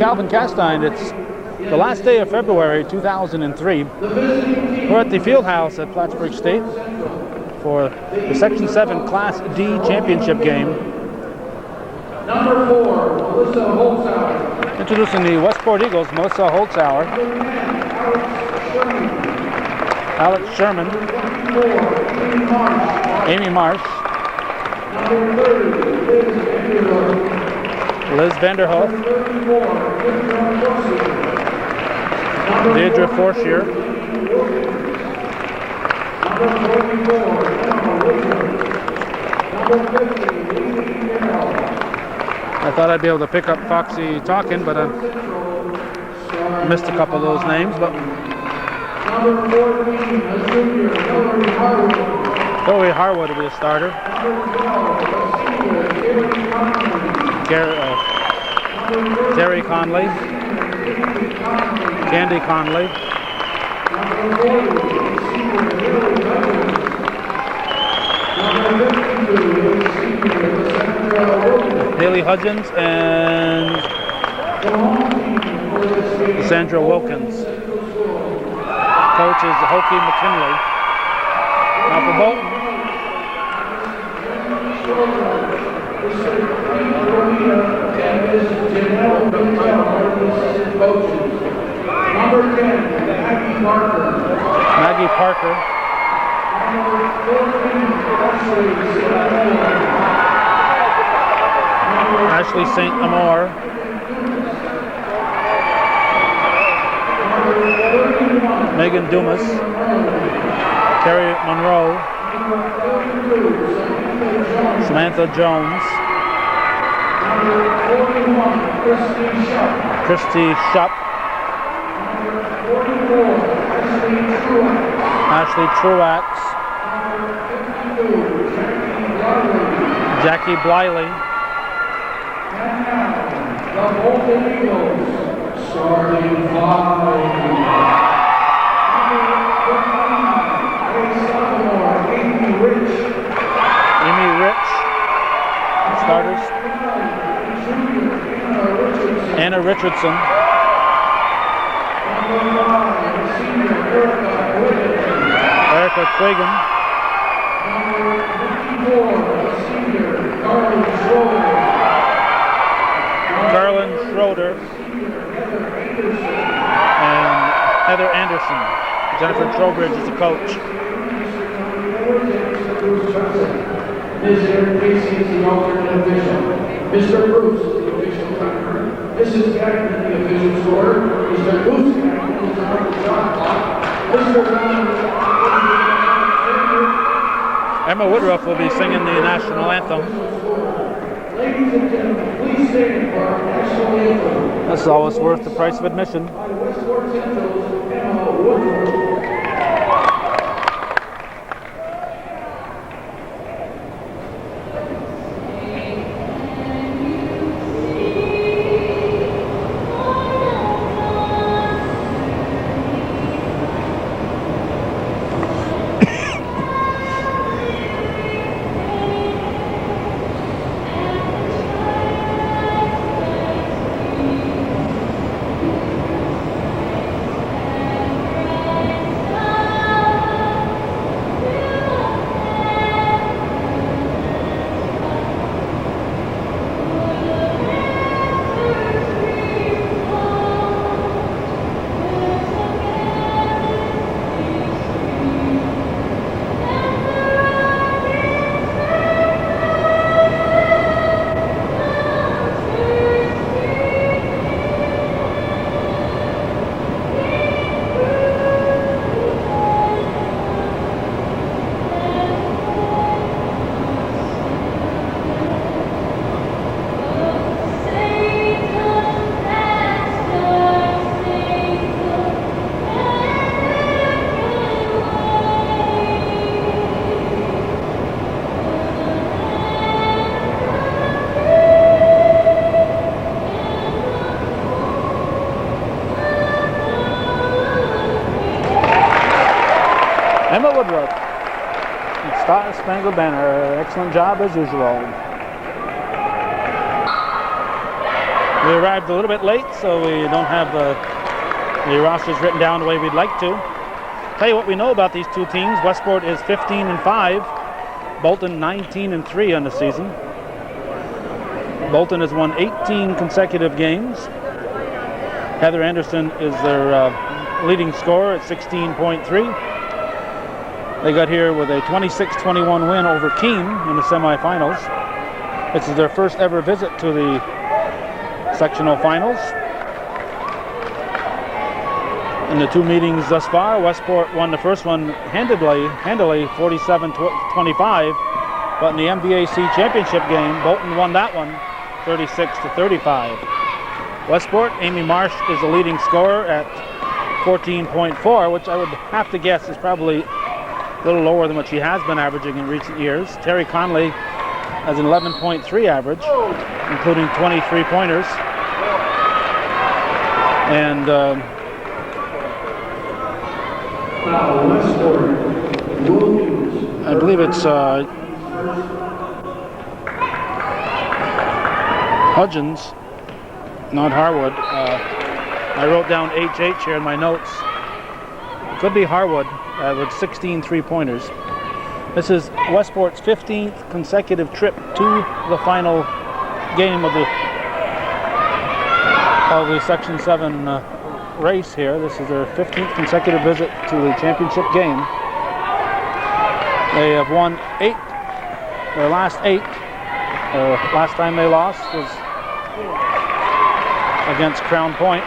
Calvin Castine. It's the last day of February 2003. We're at the field house at Plattsburgh State for the Section 7 Class D championship game. Number 4, Melissa Holzhauer. Introducing the Westport Eagles, Melissa Holzhauer. Alex Sherman. Amy Marsh. Number 30, Liz Vanderhoof. Deidre Forshier. I thought I'd be able to pick up Foxy talking, but I missed a couple of those names. But Hillary Harwood will be a starter. Terry Conley. Candy Conley. Haley Hudgens and Sandra Wilkins. Coach is Hokie McKinley. Now for Bolton. Number 10, Maggie Parker. Maggie Parker. Ashley St. Amour. Megan Dumas. Carrie Monroe. Samantha Jones. Christy Shupp. Ashley Truax. Jackie Bliley. The Bolton Eagles, starting 5. Amy Rich. Starters. Anna Richardson. Erica Quigan. Garland Schroeder. And Heather Anderson. Jennifer Trowbridge is the coach. Ms. Erin Casey is the alternate official. Mr. Bruce is the official timer. Mrs. Gackman is the official scorer. Mr. Goose Gackman is the shot clock. Mr. Emma Woodruff will be singing the national anthem. Ladies and gentlemen, please stand for our national anthem. That's always worth the price of admission. By Westport Central's Emma Woodruff. Emma Woodruff. Star Spangled Banner. Excellent job as usual. We arrived a little bit late, so we don't have the rosters written down the way we'd like to. Tell you what we know about these two teams. Westport is 15-5, Bolton 19-3 on the season. Bolton has won 18 consecutive games. Heather Anderson is their leading scorer at 16.3. They got here with a 26-21 win over Keene in the semifinals. This is their first ever visit to the sectional finals. In the two meetings thus far, Westport won the first one handily 47-25, but in the MVAC championship game, Bolton won that one 36-35. Westport, Amy Marsh is the leading scorer at 14.4, which I would have to guess is probably a little lower than what she has been averaging in recent years. Terry Conley has an 11.3 average, including 23 pointers. And I believe it's Hudgens, not Harwood. I wrote down HH here in my notes. It could be Harwood with 16 three-pointers. This is Westport's 15th consecutive trip to the final game of the Section 7 race here. This is their 15th consecutive visit to the championship game. They have won 8, their last 8. Last time they lost was against Crown Point,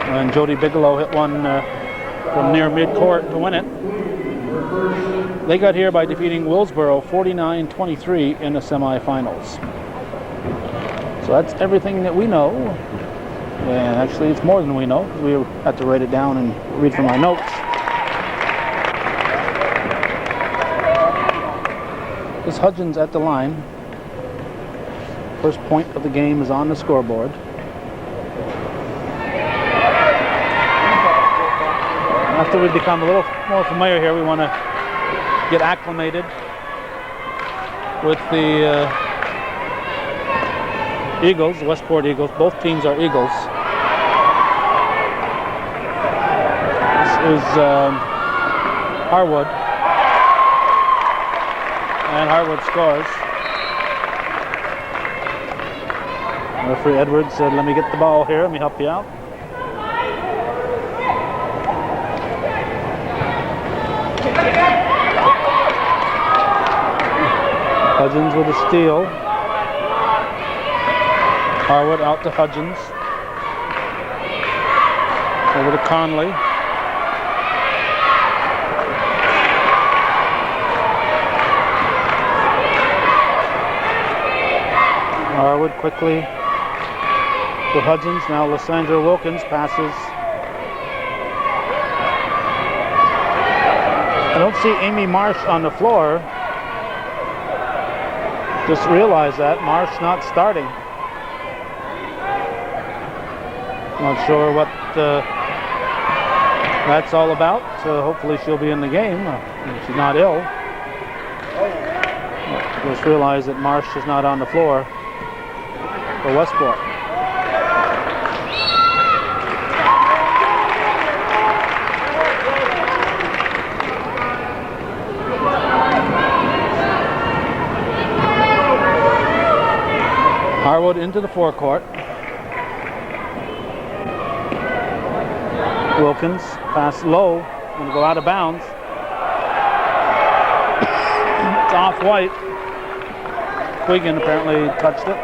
and Jody Bigelow hit one from near midcourt to win it. They got here by defeating Willsboro 49-23 in the semifinals. So that's everything that we know. And actually, it's more than we know. We had to write it down and read from my notes. This Hudgens at the line. First point of the game is on the scoreboard. After we become a little more familiar here, we want to get acclimated with the Eagles, the Westport Eagles. Both teams are Eagles. This is Harwood. And Harwood scores. Referee Edwards said, "Let me get the ball here. Let me help you out." Hudgens with a steal. Harwood out to Hudgens. Over to Conley. Harwood quickly to Hudgens. Now Lysandra Wilkins passes. I don't see Amy Marsh on the floor. Just realized that Marsh not starting. Not sure what that's all about. So hopefully she'll be in the game. She's not ill. Just realized that Marsh is not on the floor for Westport. Harwood into the forecourt. Wilkins pass low, going to go out of bounds. It's off white. Quigan apparently touched it.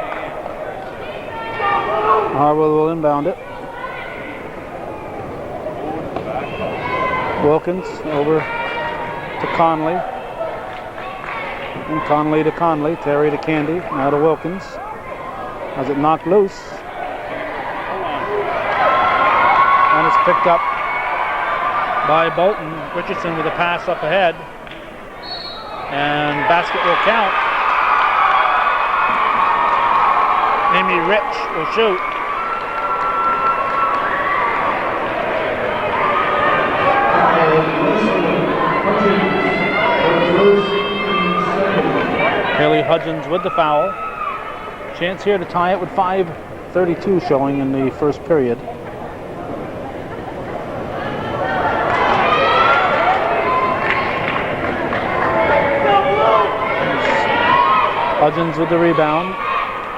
Harwood will inbound it. Wilkins over to Conley. And Conley to Conley. Terry to Candy. Now to Wilkins. Has it knocked loose. And it's picked up by Bolton. Richardson with a pass up ahead. And basket will count. Amy Rich will shoot. Haley Hudgens with the foul. Chance here to tie it with 5:32 showing in the first period. Hudgens with the rebound.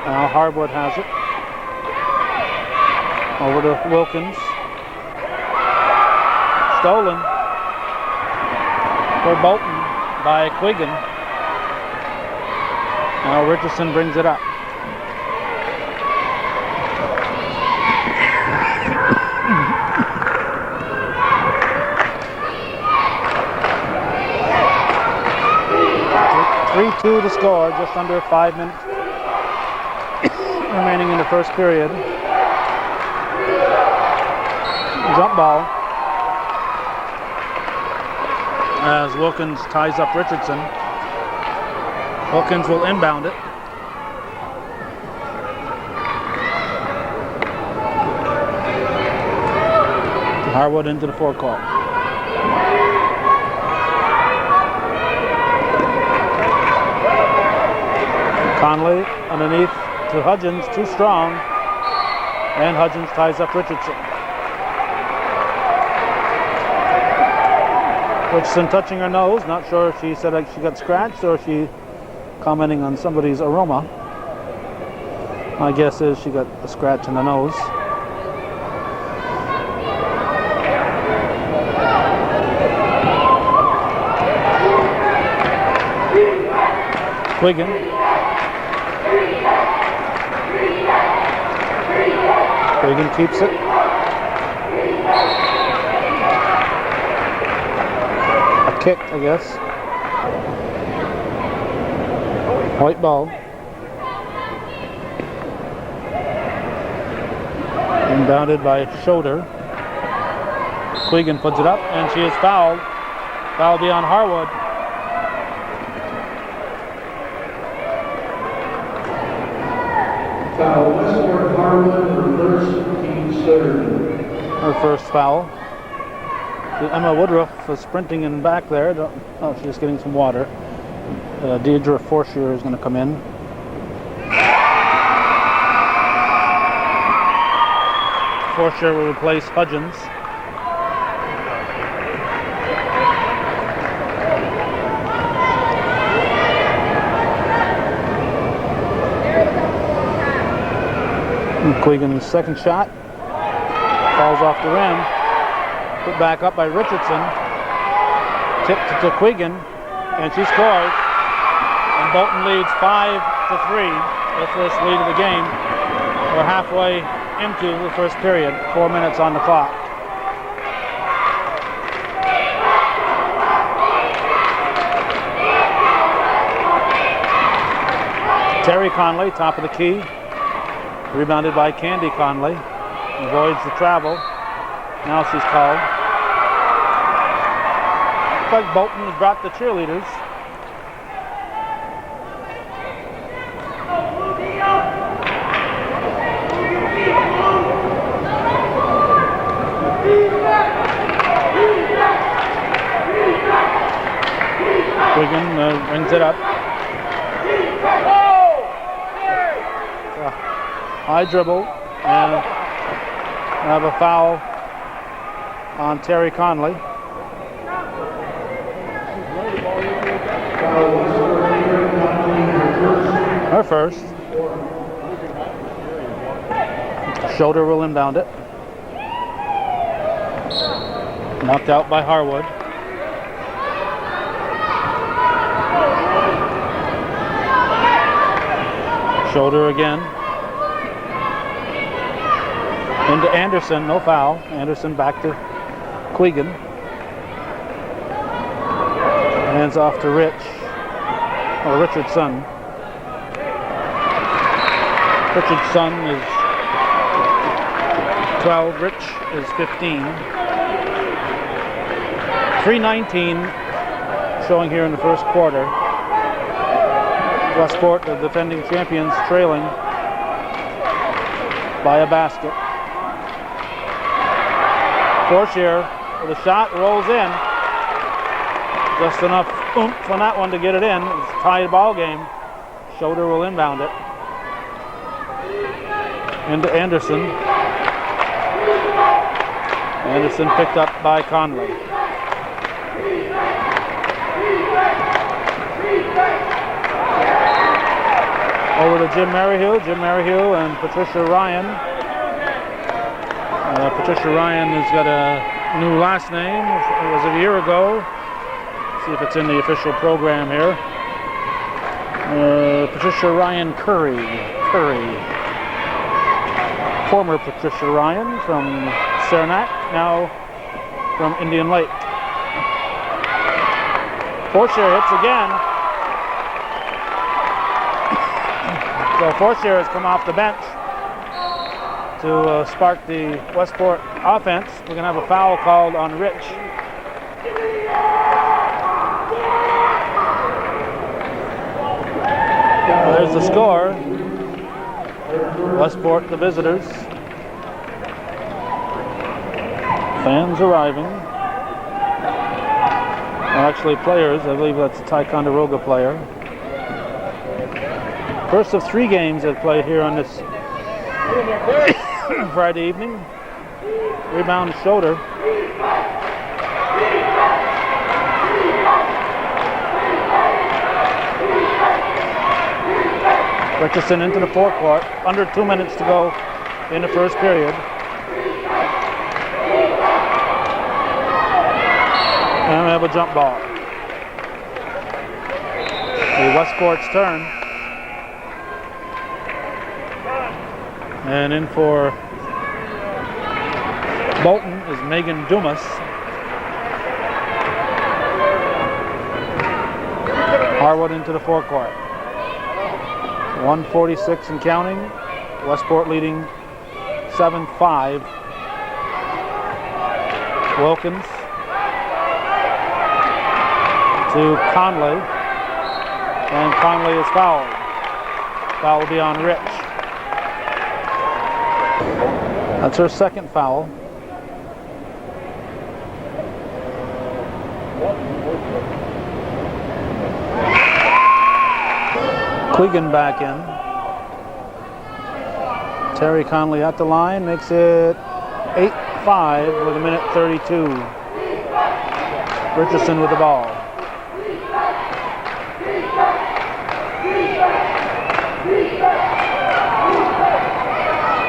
Now Harwood has it. Over to Wilkins. Stolen for Bolton by Quigan. Now Richardson brings it up. (3-2) to score, just under 5 minutes remaining in the first period. Jump ball as Wilkins ties up Richardson. Wilkins will inbound it. Harwood into the forecourt. Conley underneath to Hudgens, too strong, and Hudgens ties up Richardson. Richardson touching her nose, not sure if she said like she got scratched or if she commenting on somebody's aroma. My guess is she got a scratch in the nose. Quigan. Quigan keeps it. A kick, I guess. White ball. Inbounded by Schroeder. Quigan puts it up, and she is fouled. Foul be on Harwood. Foul, Westport Harwood, her first, team's third. Her first foul. Emma Woodruff was sprinting in back there. Oh, she's getting some water. Deidre Forsher is going to come in. Forsher will replace Hudgens. Quigan's second shot falls off the rim. Put back up by Richardson. Tipped to Quigan, and she scores. And Bolton leads 5-3, their first lead of the game. We're halfway into the first period, 4 minutes on the clock. Terry Conley, top of the key. Rebounded by Candy Conley. Avoids the travel. Now she's called. Looks like Bolton has brought the cheerleaders. Quigan brings it up. High dribble, and have a foul on Terry Conley. Her first. Schroeder will inbound it. Knocked out by Harwood. Schroeder again. Into Anderson, no foul. Anderson back to Quigan. Hands off to Richardson. Richardson is 12, Rich is 15. 3:19 showing here in the first quarter. Westport, the defending champions, trailing by a basket. Forsher with a shot, rolls in. Just enough oomph on that one to get it in. It's a tied ball game. Schroeder will inbound it. into Anderson. Anderson picked up by Conley. Over to Jim Maryhill. Jim Maryhill and Patricia Ryan. Patricia Ryan has got a new last name. It was a year ago. See if it's in the official program here. Patricia Ryan Curry. Former Patricia Ryan from Saranac, now from Indian Lake. Forshare hits again. So Forshare has come off the bench to spark the Westport offense. We're going to have a foul called on Rich. There's the score. Westport, the visitors. Fans arriving. Well, actually players. I believe that's a Ticonderoga player. First of 3 games that play here on this Friday evening. Rebound shoulder. Richardson into the forecourt. Under 2 minutes to go in the first period. And we have a jump ball. The Westport's turn. And in for Bolton is Megan Dumas. Harwood into the forecourt. 1:46 and counting. Westport leading 7-5. Wilkins to Conley. And Conley is fouled. Foul will be on Rich. That's her second foul. Quigan back in. Terry Conley at the line, makes it 8-5 with 1:32. Richardson with the ball.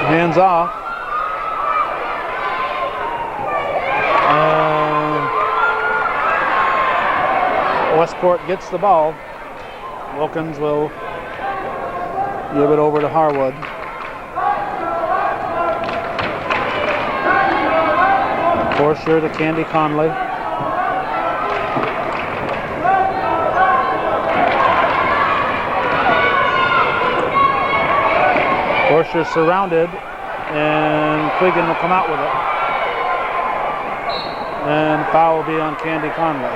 Hands off. Westport gets the ball. Wilkins will give it over to Harwood. Forshire to Candy Conley. Forshire surrounded, and Quigan will come out with it. And foul will be on Candy Conley.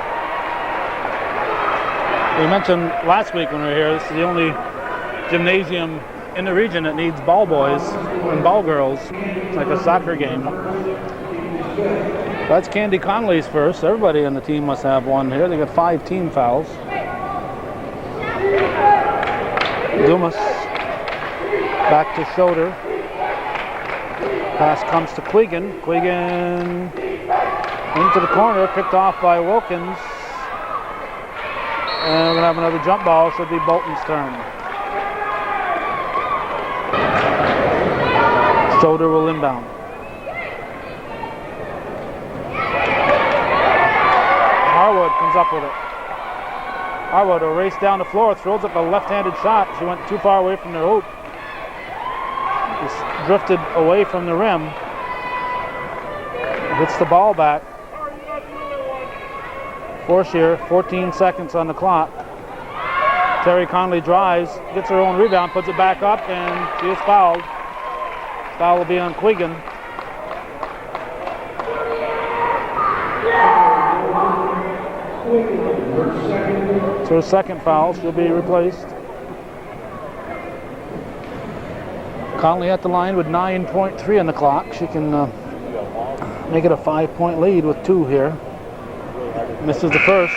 We mentioned last week when we were here, this is the only gymnasium in the region that needs ball boys and ball girls. It's like a soccer game. That's Candy Conley's first. Everybody on the team must have one here. They got 5 team fouls. Dumas back to shoulder. Pass comes to Quigan. Quigan into the corner, picked off by Wilkins. And we're going to have another jump ball. Should be Bolton's turn. Shoulder will inbound. Harwood comes up with it. Harwood will race down the floor, throws up a left-handed shot. She went too far away from the hoop. Just drifted away from the rim. Hits the ball back. Forshire, 14 seconds on the clock. Terry Conley drives, gets her own rebound, puts it back up, and she is fouled. Foul will be on Quigan. It's her second foul. She'll be replaced. Conley at the line with 9.3 on the clock. She can make it a 5-point lead with 2 here. Misses the first.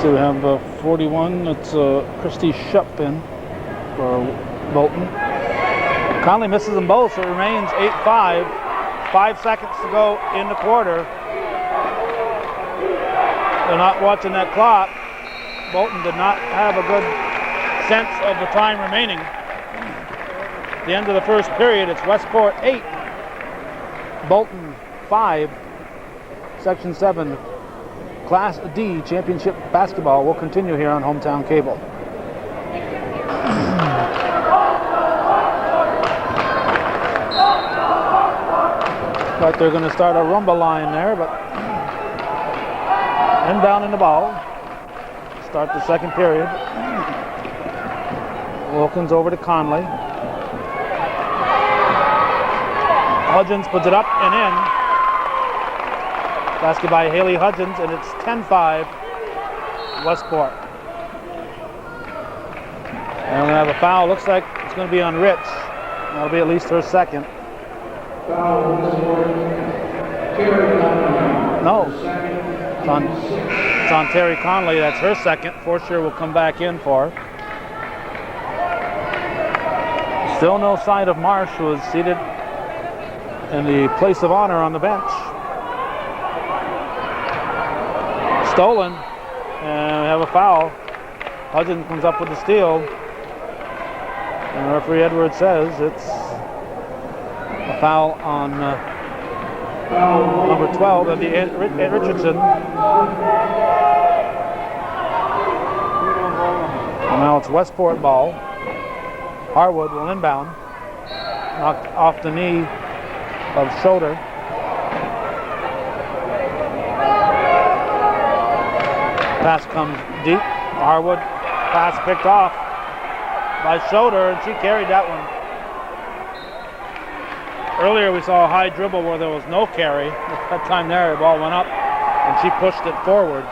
So we have 41. It's Christy Shupin for Bolton. Conley misses them both, so it remains 8-5. 5 seconds to go in the quarter. They're not watching that clock. Bolton did not have a good sense of the time remaining. At the end of the first period, it's Westport 8, Bolton 5. Section 7 Class D Championship Basketball will continue here on Hometown Cable. But they're going to start a rumba line there, but inbound in the ball. Start the second period. Wilkins over to Conley. Hudgens puts it up and in. Basket by Haley Hudgens, and it's 10-5 Westport. And we have a foul. Looks like it's going to be on Rich. That'll be at least her second. No. It's on Terry Conley. That's her second. Forsher will come back in for her. Still no sign of Marsh, who is seated in the place of honor on the bench. Stolen, and we have a foul. Hudgens comes up with the steal, and referee Edwards says it's a foul on number 12 of the Richardson. And now it's Westport ball. Harwood will inbound, knocked off the knee of Schroeder. Pass comes deep. Harwood pass picked off by Schroeder, and she carried that one. Earlier we saw a high dribble where there was no carry. At that time there, the ball went up, and she pushed it forward.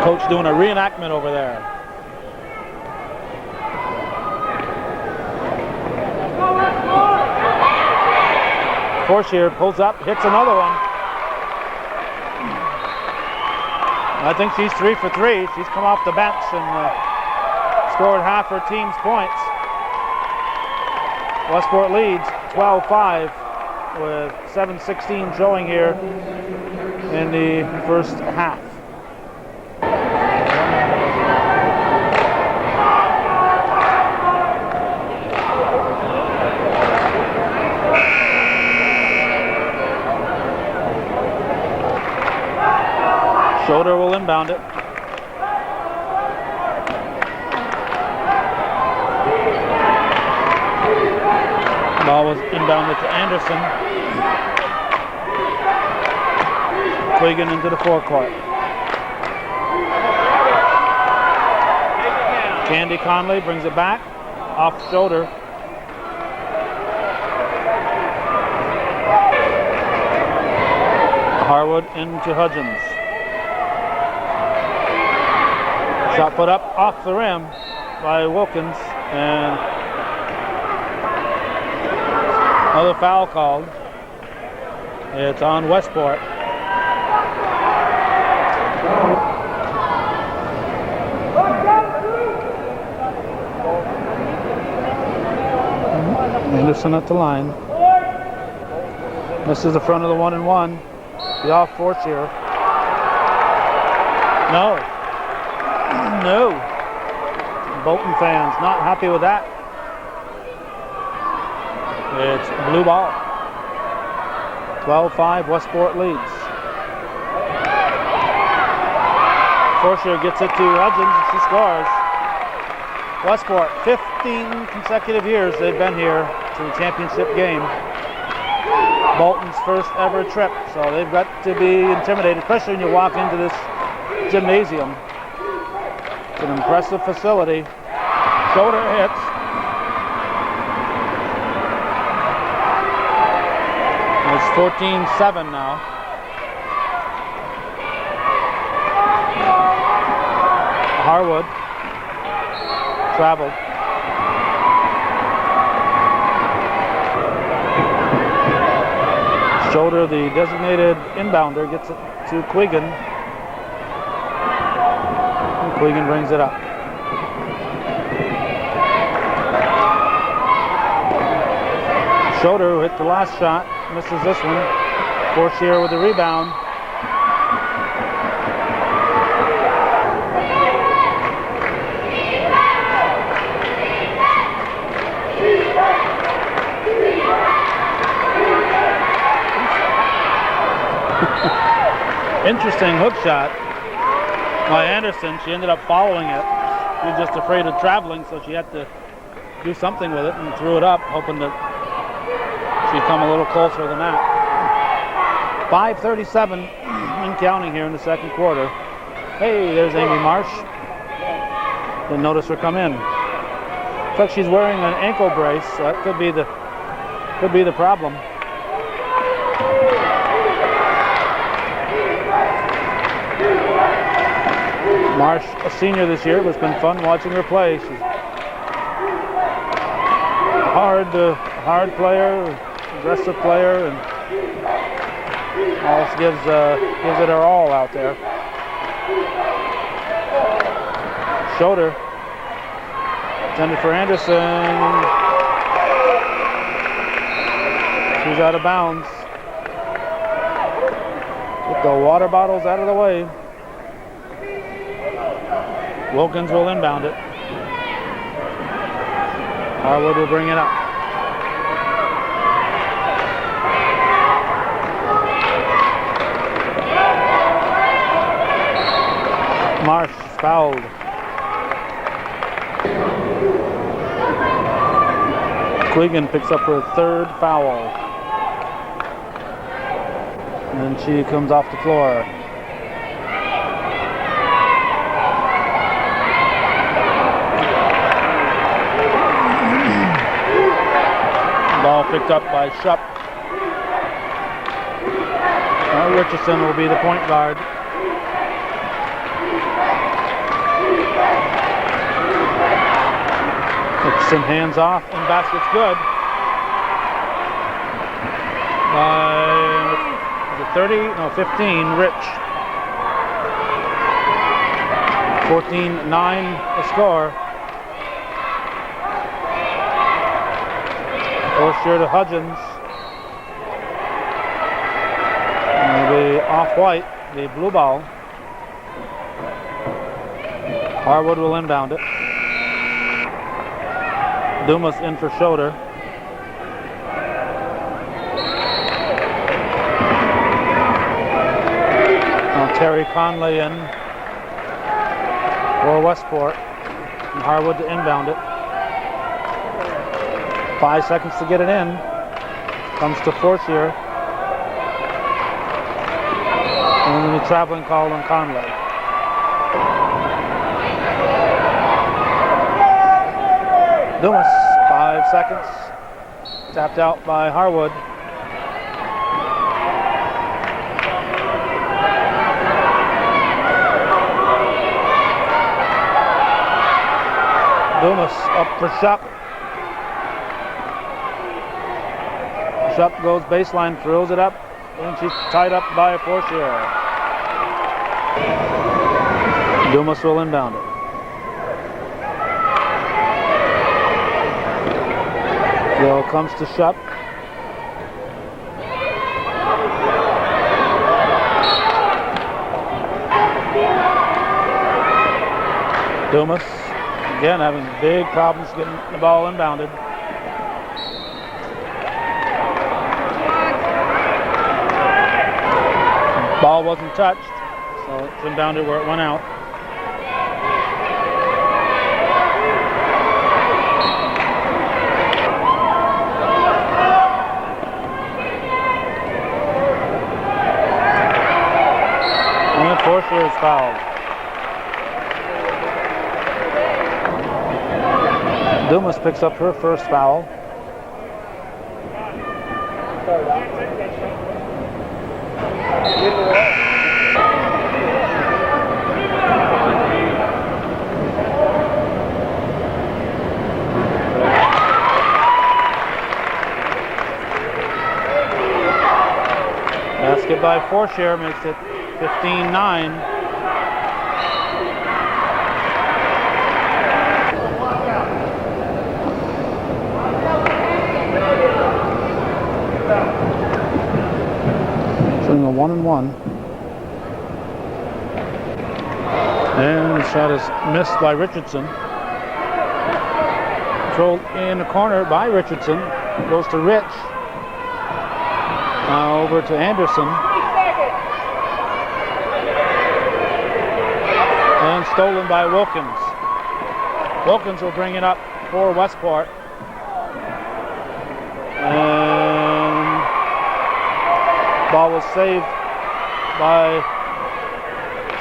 Coach doing a reenactment over there. Forsher pulls up, hits another one. I think she's 3 for 3. She's come off the bench and scored half her team's points. Westport leads 12-5 with 7:16 showing here in the first half. Schroeder will inbound it. Ball was inbounded to Anderson. Quigan into the forecourt. Candy Conley brings it back off shoulder. Harwood into Hudgens. Shot put up off the rim by Wilkins, and another foul called. It's on Westport. Anderson at the line. This is the front of the 1-and-1. The off force here. No. No. Bolton fans not happy with that. It's blue ball. 12-5, Westport leads. Forsher gets it to Hudgens and she scores. Westport, 15 consecutive years they've been here to the championship game. Bolton's first ever trip, so they've got to be intimidated, especially when you walk into this gymnasium. It's an impressive facility. Shoulder hits. It's 14-7 now. Harwood traveled. Schroeder, the designated inbounder, gets it to Quigan. And Quigan brings it up. Schroeder, who hit the last shot, misses this one. Fortier with the rebound. Interesting hook shot by Anderson. She ended up following it. She was just afraid of traveling, so she had to do something with it and threw it up, hoping that she'd come a little closer than that. 5:37 and counting here in the second quarter. Hey, there's Amy Marsh. Didn't notice her come in. Looks like she's wearing an ankle brace, so that could be the problem. Marsh, a senior this year, but it's been fun watching her play. She's a hard player, aggressive player, and always gives it her all out there. Shoulder intended for Anderson. She's out of bounds. Get the water bottles out of the way. Wilkins will inbound it. Harwood will bring it up. Marsh fouled. Quigan picks up her third foul. And she comes off the floor. Ball picked up by Shupp. Richardson will be the point guard. Richardson hands off and basket's good. By 15, Rich. 14-9 the score. Fortier to Hudgens. And the off-white, the blue ball. Harwood will inbound it. Dumas in for Schroeder. Now Terry Conley in for Westport. And Harwood to inbound it. 5 seconds to get it in. Comes to Fortier. And then the traveling call on Conley. Dumas, 5 seconds. Tapped out by Harwood. Dumas up for Shupp. Shupp goes baseline, throws it up, and she's tied up by Fortier. Dumas will inbound it. Gill comes to Shupp. Dumas, again, having big problems getting the ball inbounded. Ball wasn't touched, so it's inbounded where it went out. And Fortier is fouled. Dumas picks up her first foul. Basket by Forshare makes it 15-9. Showing a 1-and-1. And the shot is missed by Richardson. Controlled in the corner by Richardson. Goes to Rich. Now over to Anderson. And stolen by Wilkins. Wilkins will bring it up for Westport. And ball was saved by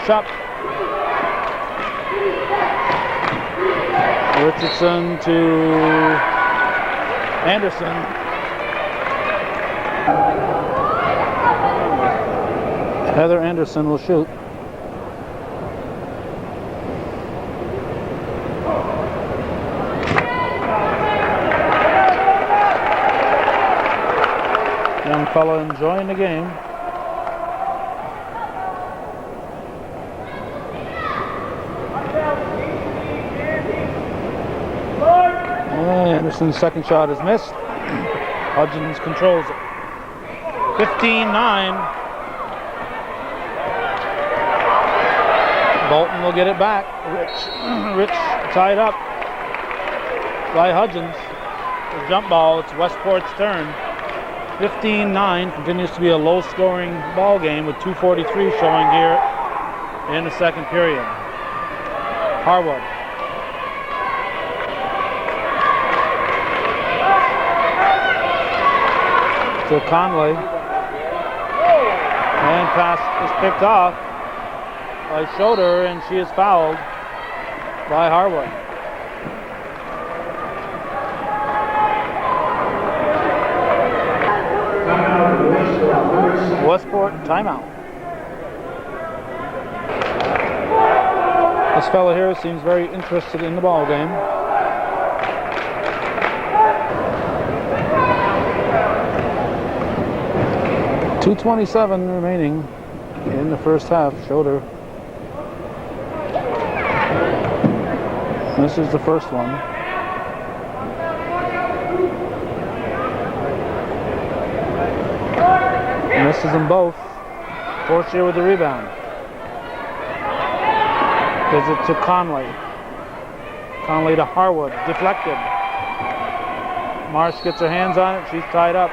Shupp. Richardson to Anderson. Heather Anderson will shoot. Young fella enjoying the game. Anderson's second shot is missed. Hudgens controls it. 15-9. Bolton will get it back. Rich tied up by Hudgens. The jump ball, it's Westport's turn. 15-9, continues to be a low-scoring ball game with 2:43 showing here in the second period. Harwood. To Conley. And pass is picked off by Schroeder, and she is fouled by Harwood. Westport timeout. This fellow here seems very interested in the ball game. .227 remaining in the first half. Schroeder. This is the first one. Misses them both. Forshare with the rebound. Gives it to Conley. Conley to Harwood. Deflected. Marsh gets her hands on it. She's tied up.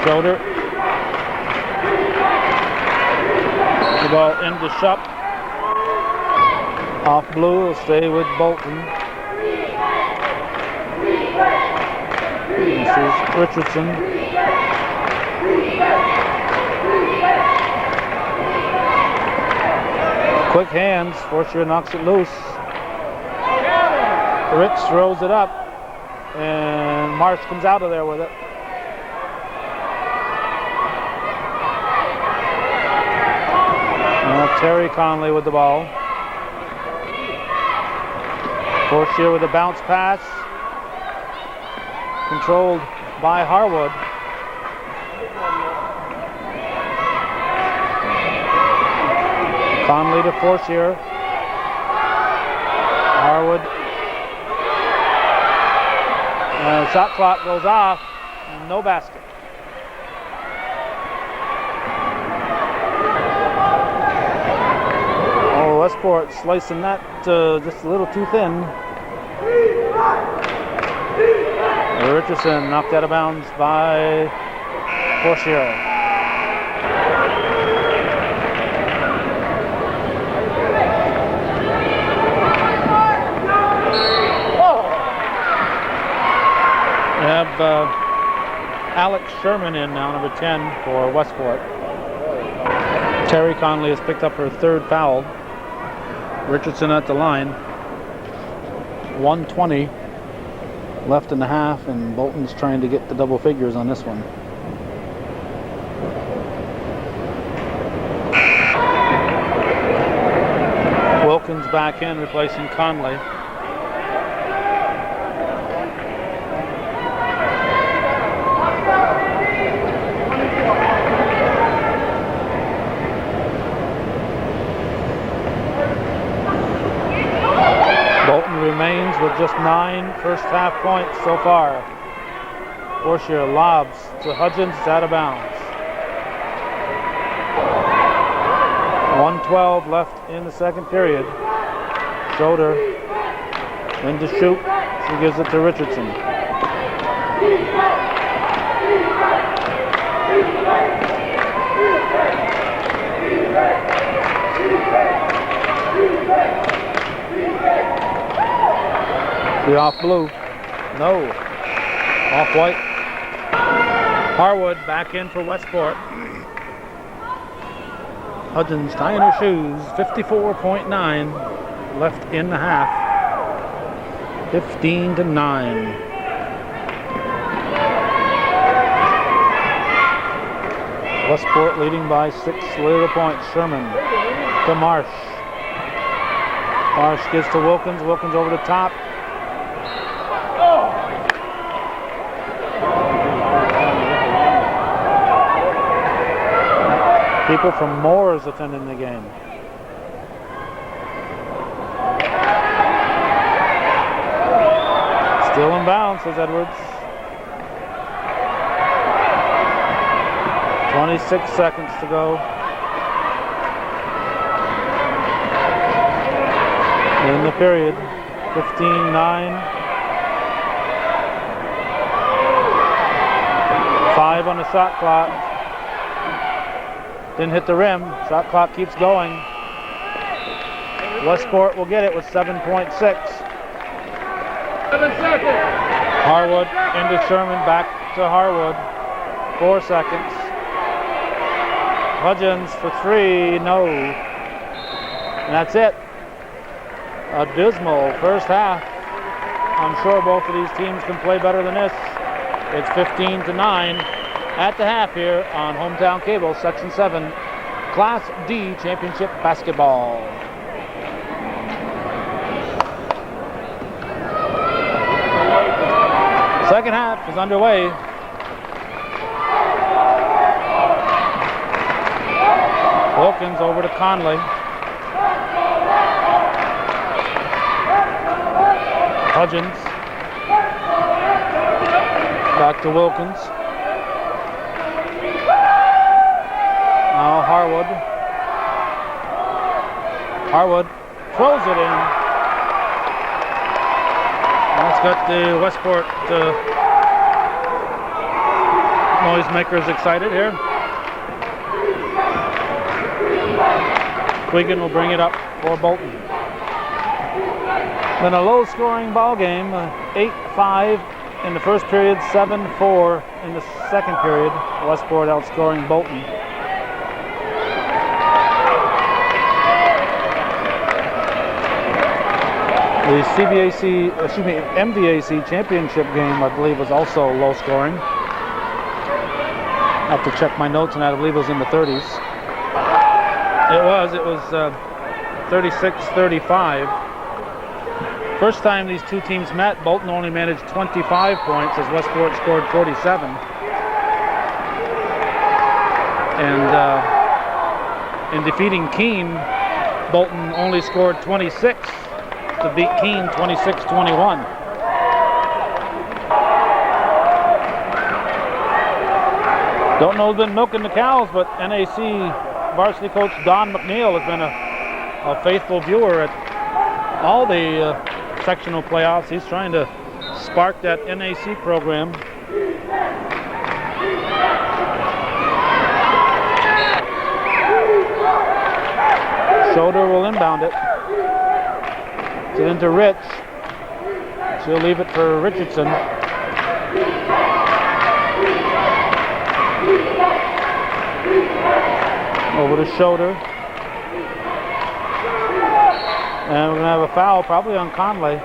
Schroeder. The ball into Shupp. Off blue, will stay with Bolton. This is Richardson. Quick hands, Forshare knocks it loose. Rich throws it up, and Marsh comes out of there with it. Terry Conley with the ball. Forshare with a bounce pass. Controlled by Harwood. Conley to Forshare. Harwood. Shot clock goes off. No basket. Westport slicing that just a little too thin. Richardson knocked out of bounds by Forshare. We have Alex Sherman in now, number 10 for Westport. Terry Conley has picked up her third foul. Richardson at the line. 1:20 left in the half, and Bolton's trying to get the double figures on this one. Wilkins back in, replacing Conley. Bolton remains with just 9 first half points so far. Forshier lobs to Hudgens, it's out of bounds. 1:12 left in the second period. Schroeder in to shoot. She gives it to Richardson. The off blue. No. Off white. Harwood back in for Westport. Hudgens tying her shoes. 54.9 left in the half. 15-9. Westport leading by 6 little points. Sherman to Marsh. Marsh gives to Wilkins. Wilkins over the top. People from Moores attending the game. Still in bounds, says Edwards. 26 seconds to go. In the period. 15-9. 5 on the shot clock. Didn't hit the rim. Shot clock keeps going. Westport will get it with 7.6. 7 seconds. Harwood into Sherman, back to Harwood. 4 seconds. Hudgens for 3, no. And that's it. A dismal first half. I'm sure both of these teams can play better than this. It's 15-9. At the half here on Hometown Cable, Section 7, Class D Championship Basketball. Second half is underway. Wilkins over to Conley. Hudgens. Back to Wilkins. Now Harwood. Harwood throws it in. That's got the Westport noisemakers excited here. Quigan will bring it up for Bolton. Then a low-scoring ball game, 8-5 in the first period, 7-4 in the second period. Westport outscoring Bolton. The MVAC championship game, I believe, was also low scoring. I have to check my notes, and I believe it was in the 30s. It was 36-35. First time these two teams met, Bolton only managed 25 points as Westport scored 47. And in defeating Keene, Bolton only scored 26. To beat Keene 26-21. Don't know who's been milking the cows, but NAC varsity coach Don McNeil has been a faithful viewer at all the sectional playoffs. He's trying to spark that NAC program. Schroeder will inbound it. It's into Rich. She'll leave it for Richardson. Over to Schroeder. And we're going to have a foul probably on Conley.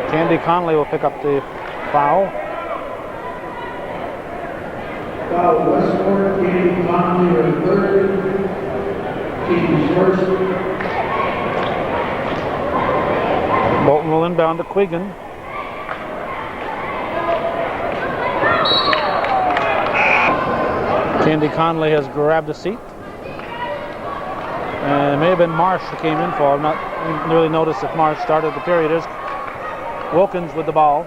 Candy Conley will pick up the foul. Foul Westport, Candy Conley, her third. Keaton's first. Bolton will inbound to Quigan. Candy Conley has grabbed a seat. And it may have been Marsh who came in for. I didn't really notice if Marsh started the period. There's Wilkins with the ball.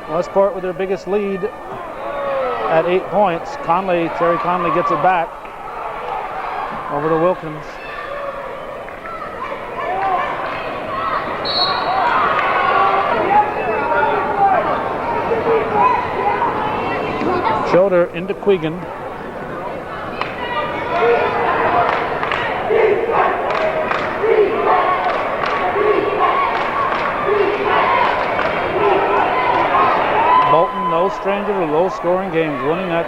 Westport with their biggest lead at 8 points. Terry Conley gets it back over to Wilkins. Shoulder into Quigan. Bolton, no stranger to low-scoring games, winning that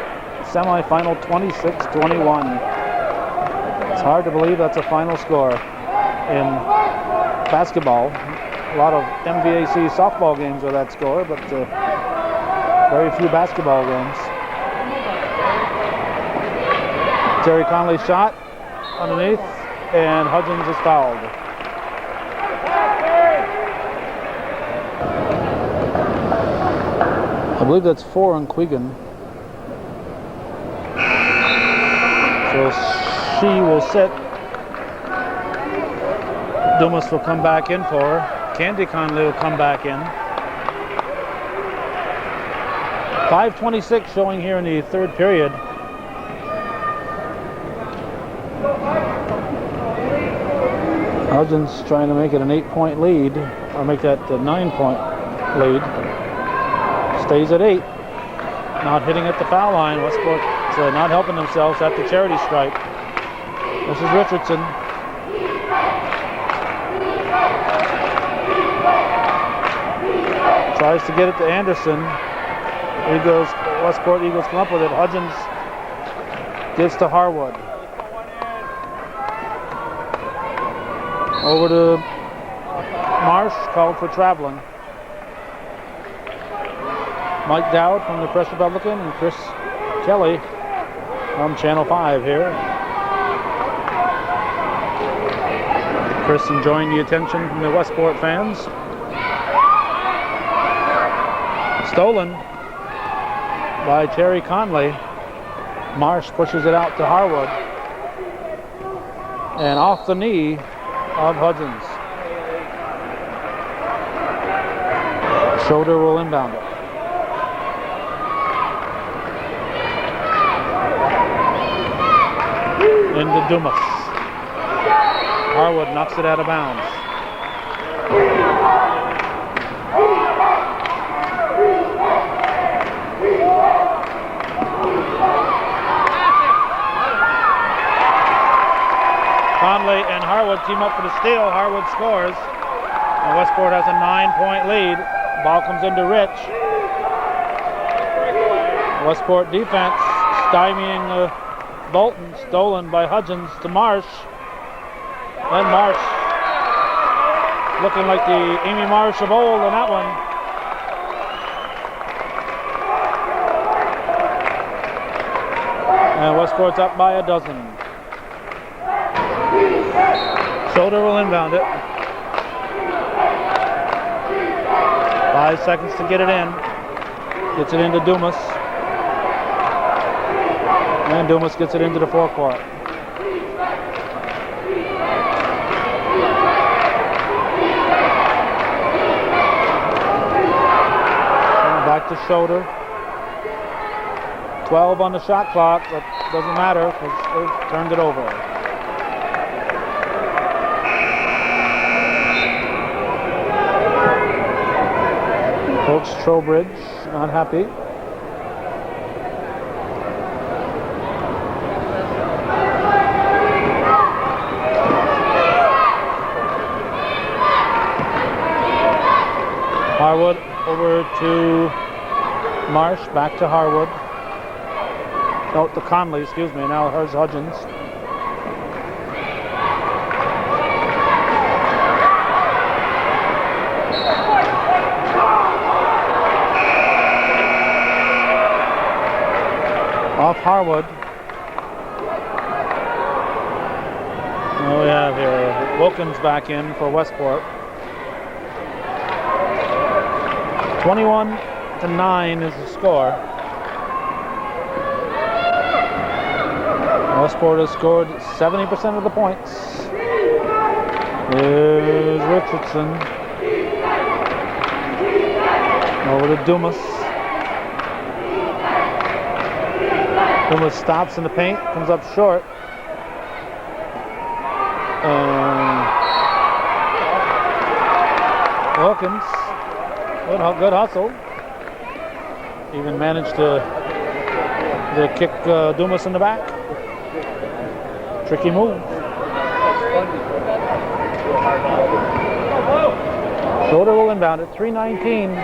semifinal 26-21. It's hard to believe that's a final score in basketball. A lot of MVAC softball games are that score, but very few basketball games. Terry Conley shot underneath, and Hudgens is fouled. I believe that's 4 on Quigan. So she will sit. Dumas will come back in for her. Candy Conley will come back in. 5:26 showing here in the third period. Hudgens trying to make it an 8-point lead, or make that a 9-point lead. Stays at 8. Not hitting at the foul line. Westport not helping themselves at the charity stripe. This is Richardson. Tries to get it to Anderson. Westport Eagles come up with it. Hudgens gives to Harwood. Over to Marsh, called for traveling. Mike Dowd from the Press Republican and Chris Kelly from Channel 5 here. Chris enjoying the attention from the Westport fans. Stolen by Terry Conley. Marsh pushes it out to Harwood. And off the knee of Hudgens. Schroeder will inbound it. Into Dumas. Harwood knocks it out of bounds. Conley and Harwood team up for the steal. Harwood scores. And Westport has a 9-point lead. Ball comes into Rich. Westport defense stymieing Bolton, stolen by Hudgens to Marsh. Then Marsh looking like the Amy Marsh of old on that one. And Westport's up by a dozen. Schroeder will inbound it. 5 seconds to get it in. Gets it into Dumas. And Dumas gets it into the forecourt. Back to Schroeder. 12 on the shot clock, but doesn't matter because they've turned it over. Coach Trowbridge not happy. Harwood over to Marsh, back to Harwood. No, to Conley, excuse me. Now here's Hudgens. Off Harwood. What we have here, Wilkins back in for Westport. 21-9 is the score. Westport has scored 70% of the points. Here's Richardson. Over to Dumas. Dumas stops in the paint, comes up short. Wilkins, good hustle. Even managed to kick Dumas in the back. Tricky move. Schroeder will inbound it. 3:19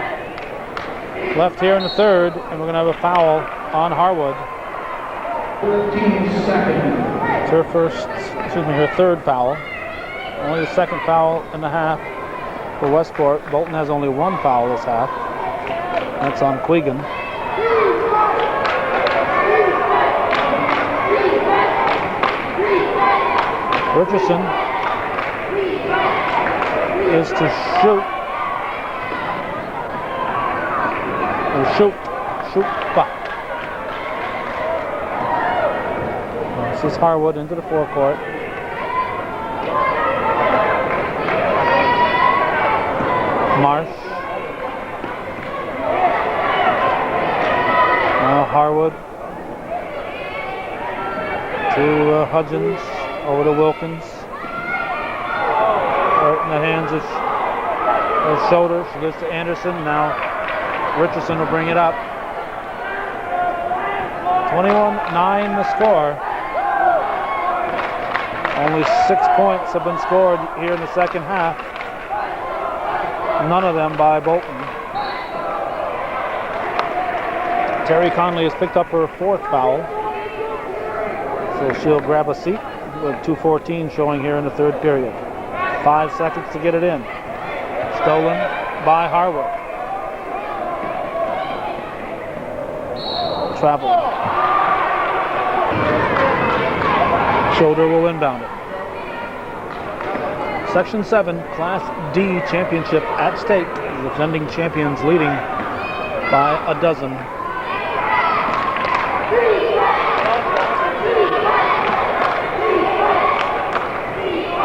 left here in the third, and we're going to have a foul on Harwood. 13 seconds. It's her third foul. Only the second foul in the half for Westport. Bolton has only one foul this half. That's on Quigan. Richardson is to shoot. Shoot back. This is Harwood into the forecourt. Marsh. Harwood to Hudgens, over to Wilkins. Right in the hands of Schroeder. She goes to Anderson. Now Richardson will bring it up. 21-9 the score. Only 6 points have been scored here in the second half. None of them by Bolton. Terry Conley has picked up her fourth foul. So she'll grab a seat with 2:14 showing here in the third period. 5 seconds to get it in. Stolen by Harwood. Travel. Schroeder will inbound it. Section 7, Class D championship at stake. The defending champions leading by a dozen.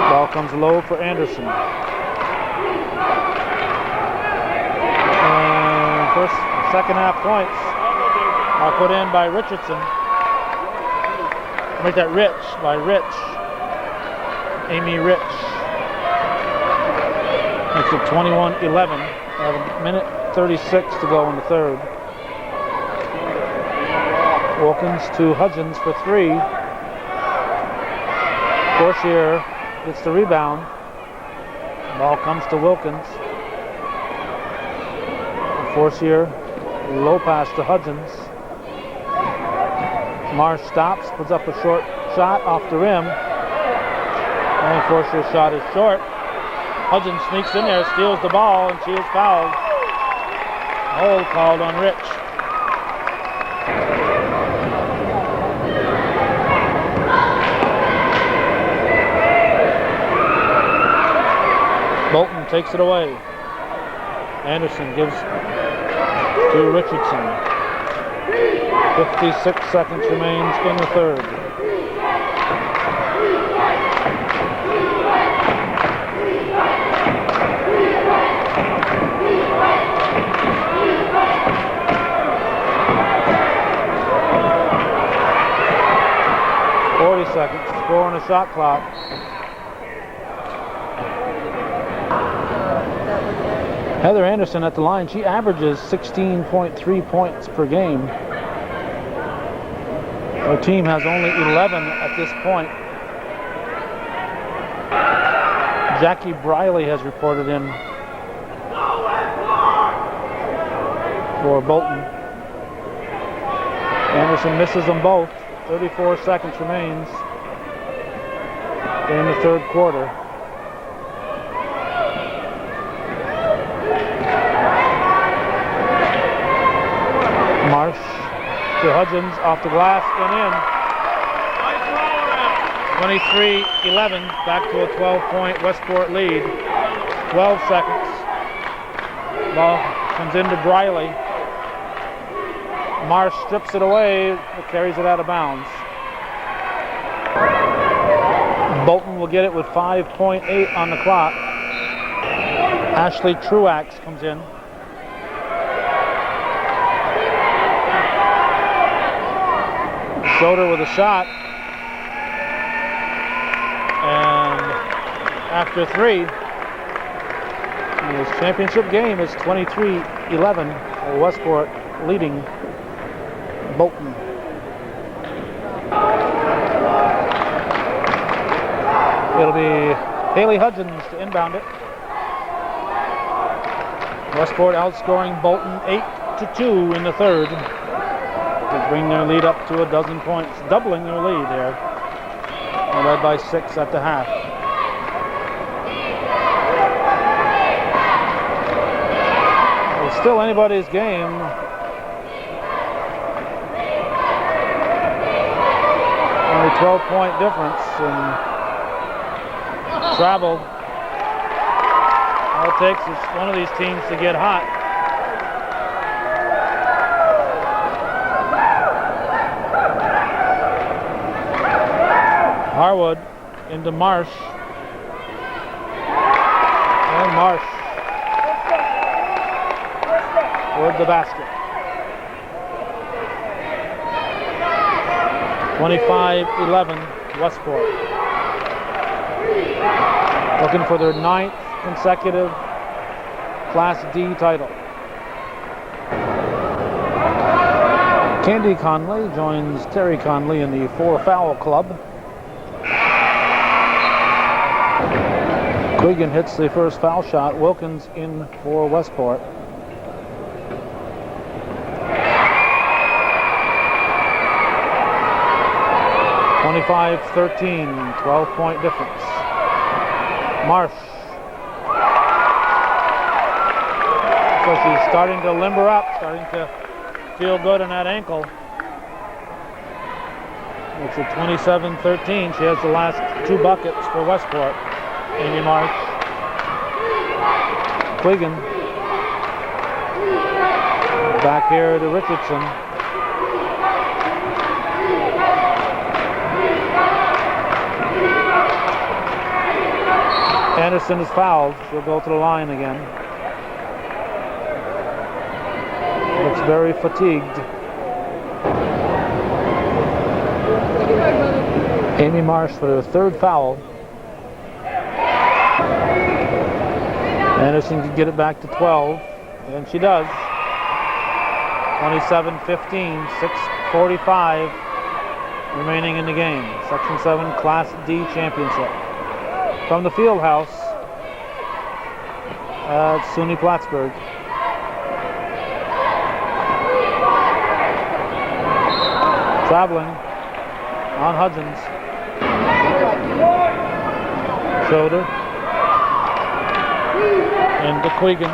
Ball comes low for Anderson. And second half points are put in by Richardson. Make that by Rich. Amy Rich. Makes it 21-11. Have a minute 36 to go in the third. Wilkins to Hudgens for three. Forcier gets the rebound. Ball comes to Wilkins. Forcier, low pass to Hudgens. Marsh stops, puts up a short shot off the rim. And Forcier's shot is short. Hudgens sneaks in there, steals the ball, and she is fouled. Hold called on Rich. Bolton takes it away. Anderson gives to Richardson. 56 seconds remains in the third. Seconds, score on the shot clock. Heather Anderson at the line, she averages 16.3 points per game. Her team has only 11 at this point. Jackie Briley has reported in for Bolton. Anderson misses them both. 34 seconds remains in the third quarter. Marsh to Hudgens, off the glass and in. 23-11, back to a 12-point Westport lead. 12 seconds. Ball comes into Briley. Marsh strips it away, but carries it out of bounds. Bolton will get it with 5.8 on the clock. Ashley Truax comes in. Schroeder with a shot. And after three, his championship game is 23-11. Westport leading Bolton. It'll be Haley Hudgens to inbound it. Westport outscoring Bolton 8-2 in the third to bring their lead up to a dozen points, doubling their lead here. They're led by 6 at the half. It's still anybody's game. Only 12-point difference and travel. All it takes is one of these teams to get hot. Harwood into Marsh. And Marsh toward the basket. 25-11 Westport. Looking for their 9th consecutive Class D title. Candy Conley joins Terry Conley in the 4-foul club. Quigan hits the first foul shot. Wilkins in for Westport. (25-13), 12-point difference. Marsh. So she's starting to limber up, starting to feel good in that ankle. It's a 27-13. She has the last 2 buckets for Westport. Amy Marsh. Quigan. Back here to Richardson. Anderson is fouled. She'll go to the line again. Looks very fatigued. Amy Marsh for her 3rd foul. Anderson can get it back to 12, and she does. 27-15, 6:45 remaining in the game. Section 7 Class D championship. From the field house at SUNY Plattsburgh. Traveling on Hudgens. Shoulder. Into Quigan.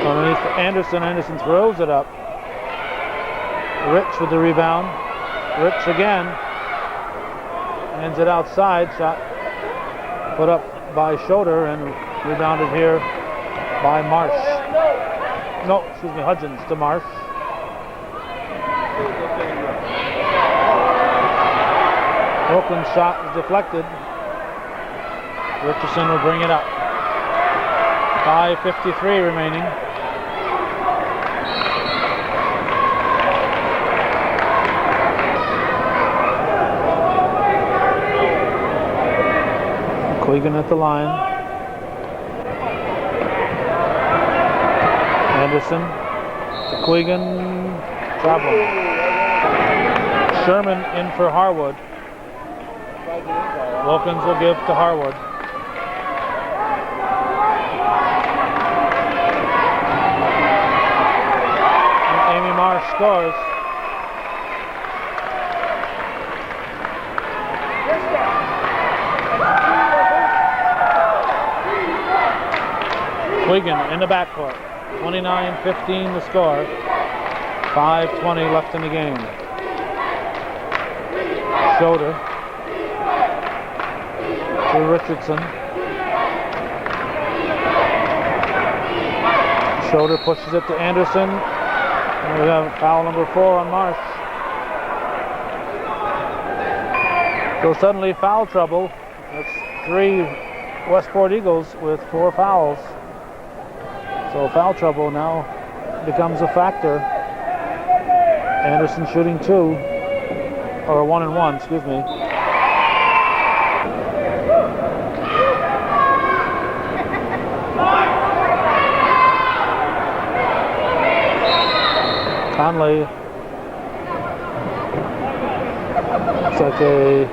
Underneath Anderson. Anderson throws it up. Rich with the rebound. Rich again. Ends it outside. Shot put up by Schroeder and rebounded here by Marsh. No, excuse me, Hudgens to Marsh. Oakland's shot is deflected. Richardson will bring it up. 5:53 remaining. Quigan at the line. Anderson to Quigan. Traveling. Sherman in for Harwood. Wilkins will give to Harwood. And Amy Marsh scores. Quigan in the backcourt. 29-15 the score. 5:20 left in the game. Schroeder to Richardson. Schroeder pushes it to Anderson. And we have foul number 4 on Marsh. So suddenly foul trouble. That's 3 Westport Eagles with 4 fouls. So foul trouble now becomes a factor. Anderson shooting 2, or 1 and 1, excuse me. Conley, it's like a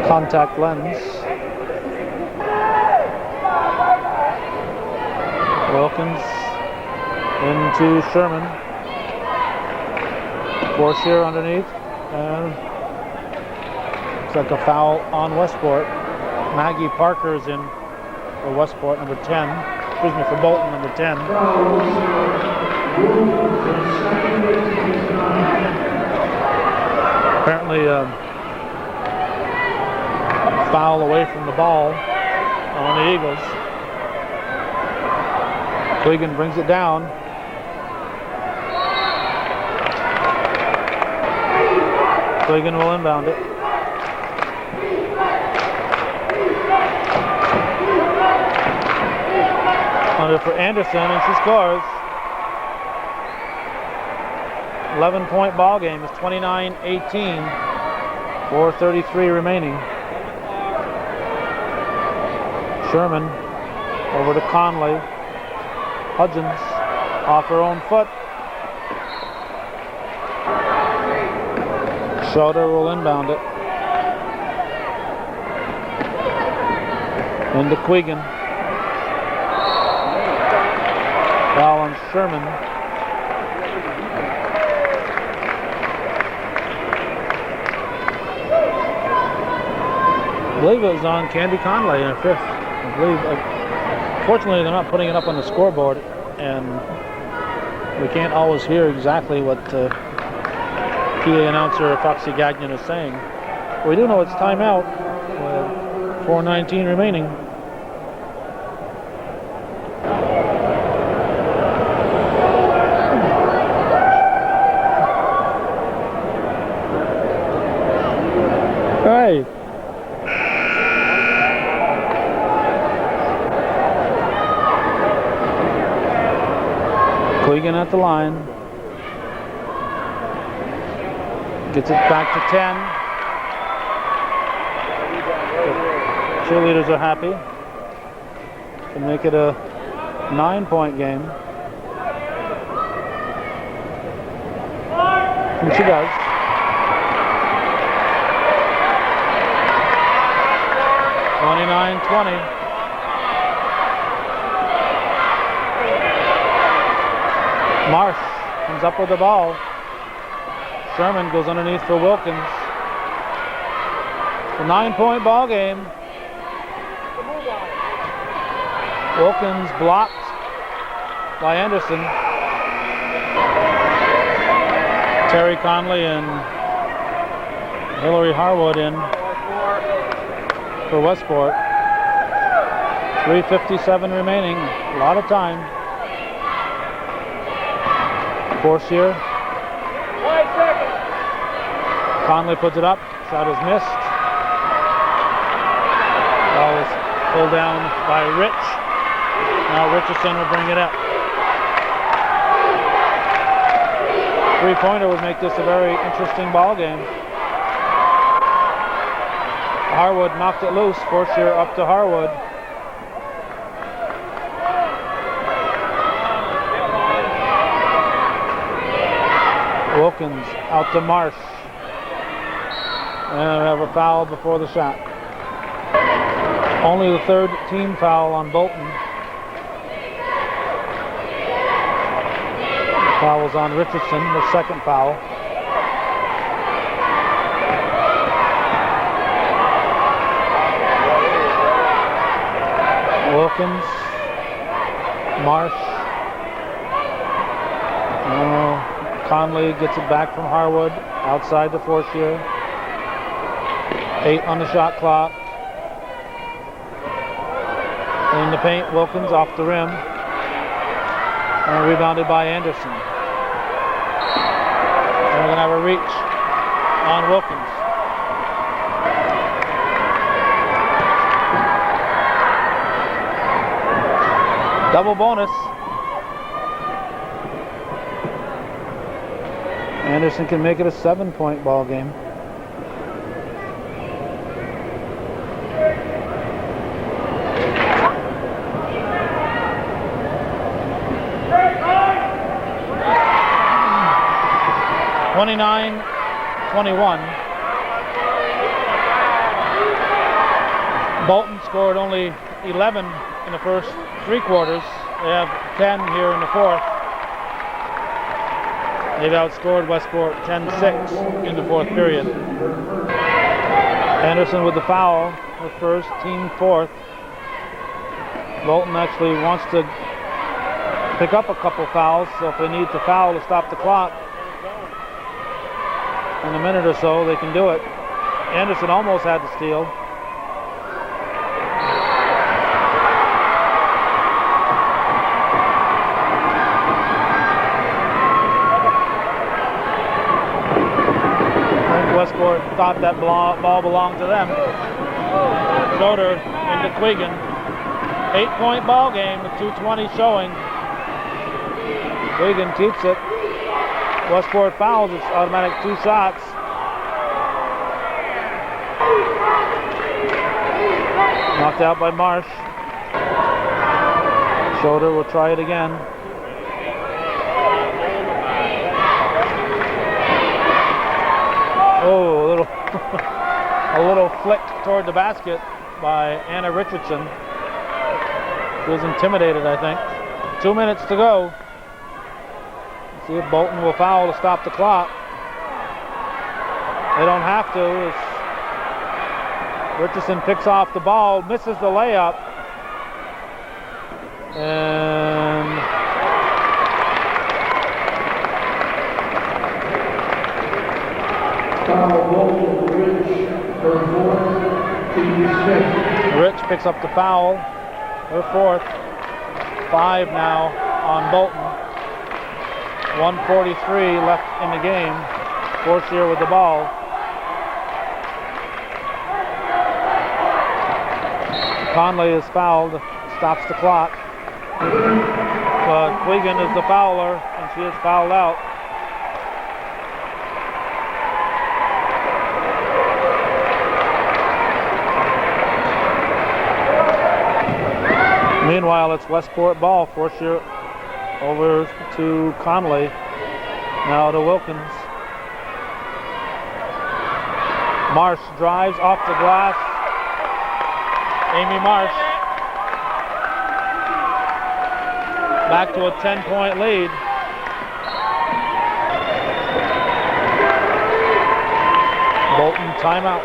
contact lens. Wilkins into Sherman. Forcier underneath, and it's like a foul on Westport. Maggie Parker is in for Westport, number 10. Excuse me, for Bolton, number 10. Apparently, foul away from the ball on the Eagles. Quigan brings it down. Quigan will inbound it. Under for Anderson, and she scores. 11-point ball game. It's 29-18. 4:33 remaining. Sherman over to Conley. Hudgens off her own foot. Schroeder will inbound it. Into Quigan. Foul on Sherman. I believe it was on Candy Conley in her 5th. I believe. Fortunately, they're not putting it up on the scoreboard, and we can't always hear exactly what PA announcer Foxy Gagnon is saying. We do know it's timeout with 4:19 remaining. Hey. Quigan at the line. Gets it back to 10. The cheerleaders are happy to make it a 9-point game. And she does. (29-20). Marsh comes up with the ball. Sherman goes underneath for Wilkins. It's a 9-point ball game. Wilkins blocked by Anderson. Terry Conley and Hillary Harwood in for Westport. 3:57 remaining. A lot of time. Forcier. Conley puts it up. Shot is missed. Ball is pulled down by Rich. Now Richardson will bring it up. Three-pointer would make this a very interesting ball game. Harwood knocked it loose. Forcier up to Harwood. Wilkins out to Marsh. And we have a foul before the shot. Only the 3rd team foul on Bolton. The foul was on Richardson, the 2nd foul. Wilkins, Marsh, Conley gets it back from Harwood outside the Fortier. 8 on the shot clock. In the paint, Wilkins off the rim. And rebounded by Anderson. And we're going to have a reach on Wilkins. Double bonus. Anderson can make it a 7-point ball game. Bolton scored only 11 in the first 3 quarters. They have 10 here in the fourth. They've outscored Westport 10-6 in the fourth period. Anderson with the foul, her first, team fourth. Bolton actually wants to pick up a couple fouls, so if they need to foul to stop the clock in a minute or so, they can do it. Anderson almost had the steal. Westport thought that ball belonged to them. Schroeder into Quigan. 8-point ball game with 2:20 showing. Quigan keeps it. Westport fouls, it's automatic 2 shots. Knocked out by Marsh. Schroeder will try it again. Oh, a little flick toward the basket by Anna Richardson. She was intimidated, I think. 2 minutes to go. See if Bolton will foul to stop the clock. They don't have to. As Richardson picks off the ball, misses the layup, and Rich picks up the foul, her fourth. 5 now on Bolton. 1:43 left in the game. Fortier with the ball. Conley is fouled, stops the clock. Quigan is the fouler, and she is fouled out. Meanwhile, it's Westport ball. Fortier over to Conley. Now to Wilkins. Marsh drives off the glass. Amy Marsh. Back to a 10-point lead. Bolton timeout.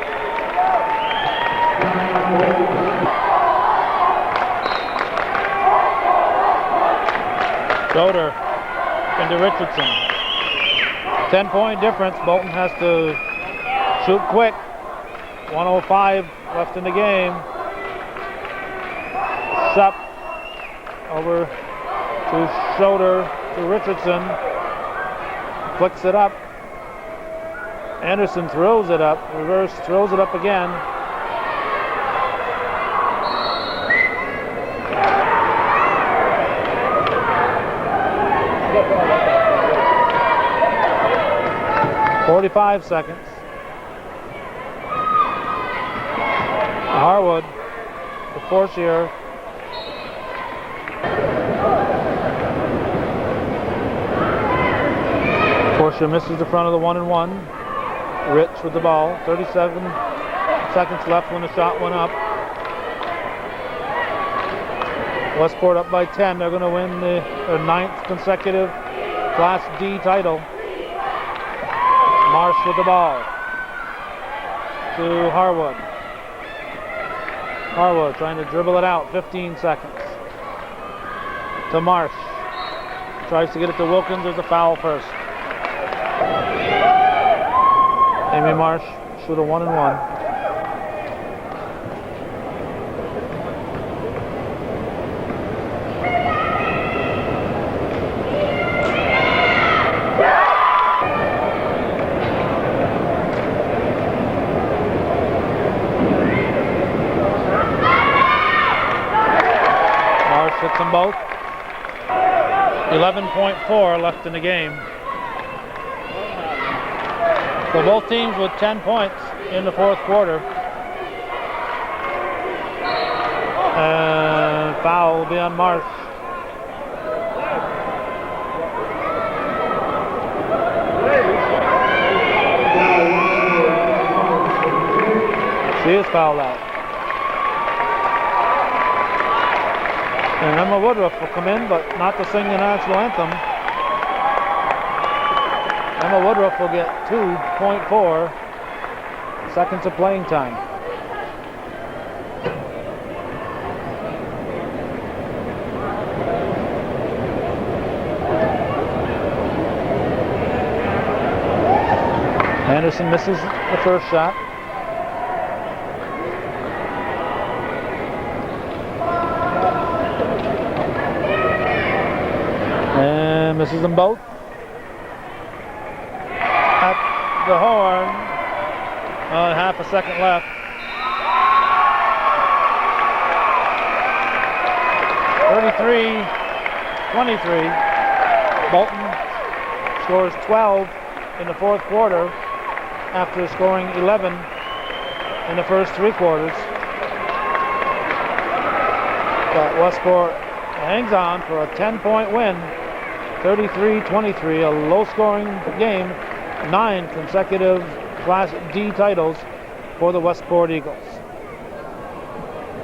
Schroeder into Richardson. 10-point difference. Bolton has to shoot quick. 1:05 left in the game. Sup over to Schroeder to Richardson. Flicks it up. Anderson throws it up. Reverse throws it up again. .45 seconds. Harwood to Fortier. Fortier misses the front of the 1-and-1. Rich with the ball. 37 seconds left when the shot went up. Westport up by 10. They're going to win their 9th consecutive Class D title. Marsh with the ball to Harwood. Harwood trying to dribble it out. 15 seconds. To Marsh. tries to get it to Wilkins. There's a foul first. Amy Marsh shoot a 1-and-1. Marsh hits them both. 11.4 left in the game. So both teams with 10 points in the fourth quarter. And foul will be on Marsh. She is fouled out. And Emma Woodruff will come in, but not to sing the national anthem. Emma Woodruff will get 2.4 seconds of playing time. Anderson misses the first shot. And misses them both. At the horn, half a second left. 33-23. Bolton scores 12 in the fourth quarter after scoring 11 in the first three quarters. But Westport hangs on for a 10-point win. 33-23, a low-scoring game, 9 consecutive Class D titles for the Westport Eagles.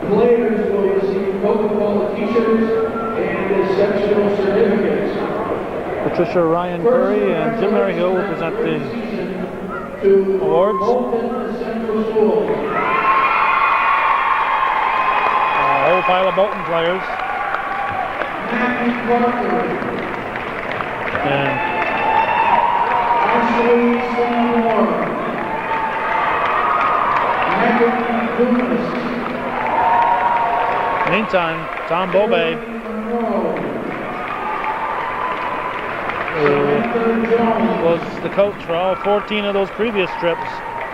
Players will receive Coca-Cola t-shirts and exceptional certificates. Patricia Ryan Curry and Jim Mary Hill will present the awards. Bolton Central School. A whole pile of Bolton players. Matthew Parker. And Ashley Seymour. Megan Dumas. meantime, Tom Bobay, who was the coach for all 14 of those previous trips,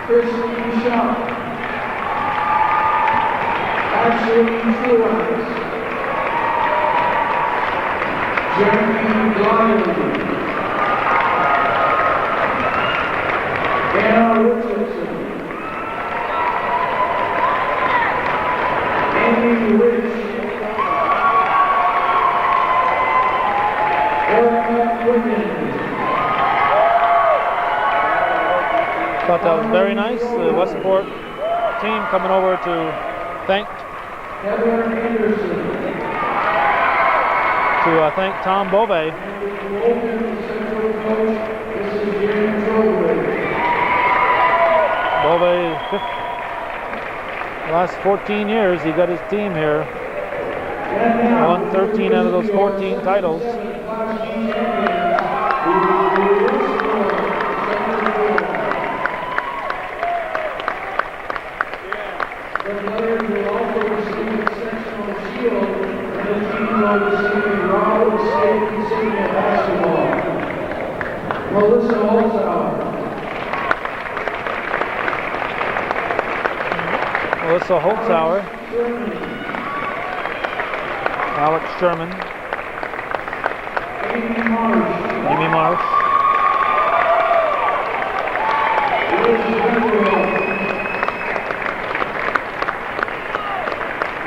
Christine Shaw. Ashley Truice. Jeremy Glidey. Anna Richardson. Amy Rich. Erica Wiggins. thought that was very nice. The Westport team coming over to thank Heather Anderson. Thank Tom Bobay. Bolton Central Coach, this is Jim Trowbridge. Bobay, the last 14 years, he got his team here. Won 13 out of those 14 titles. The players will also receive exceptional shield, and the team will receive a Robert State insignia basketball. Melissa Holzhauer. Melissa Holzhauer, Alex Sherman, Amy Marsh. Amy Marsh,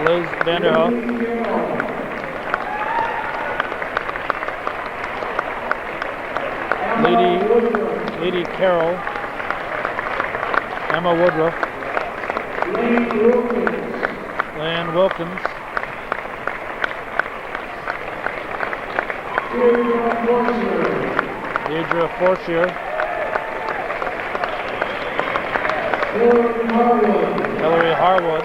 Liz Vanderhoff, Lady Carroll, Emma Woodruff, Lan Wilkins, Deidre Forcier, Hillary Harwood,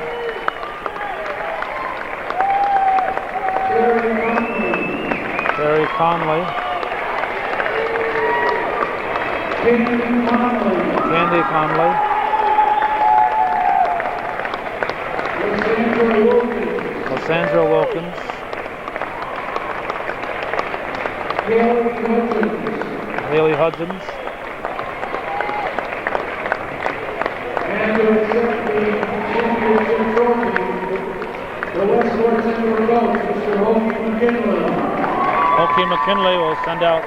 Terry Conley, Candy Conley. Lysandra Wilkins. Haley Hudgens. And to accept the championship trophy, the Westport Central coach, Mr. Hokie McKinley. Hokie McKinley will send out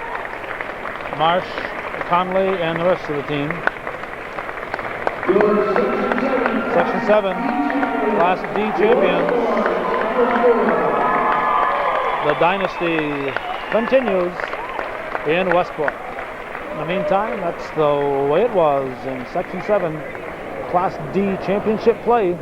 Marsh, Conley, and the rest of the team. Your Section 7, Class D champions. The dynasty continues in Westport. In the meantime, that's the way it was in Section 7, Class D championship play.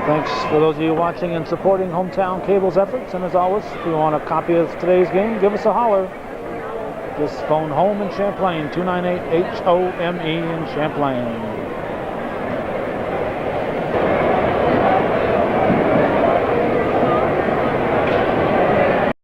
Thanks for those of you watching and supporting Hometown Cable's efforts. And as always, if you want a copy of today's game, give us a holler. Just phone home in Champlain, 298-HOME in Champlain.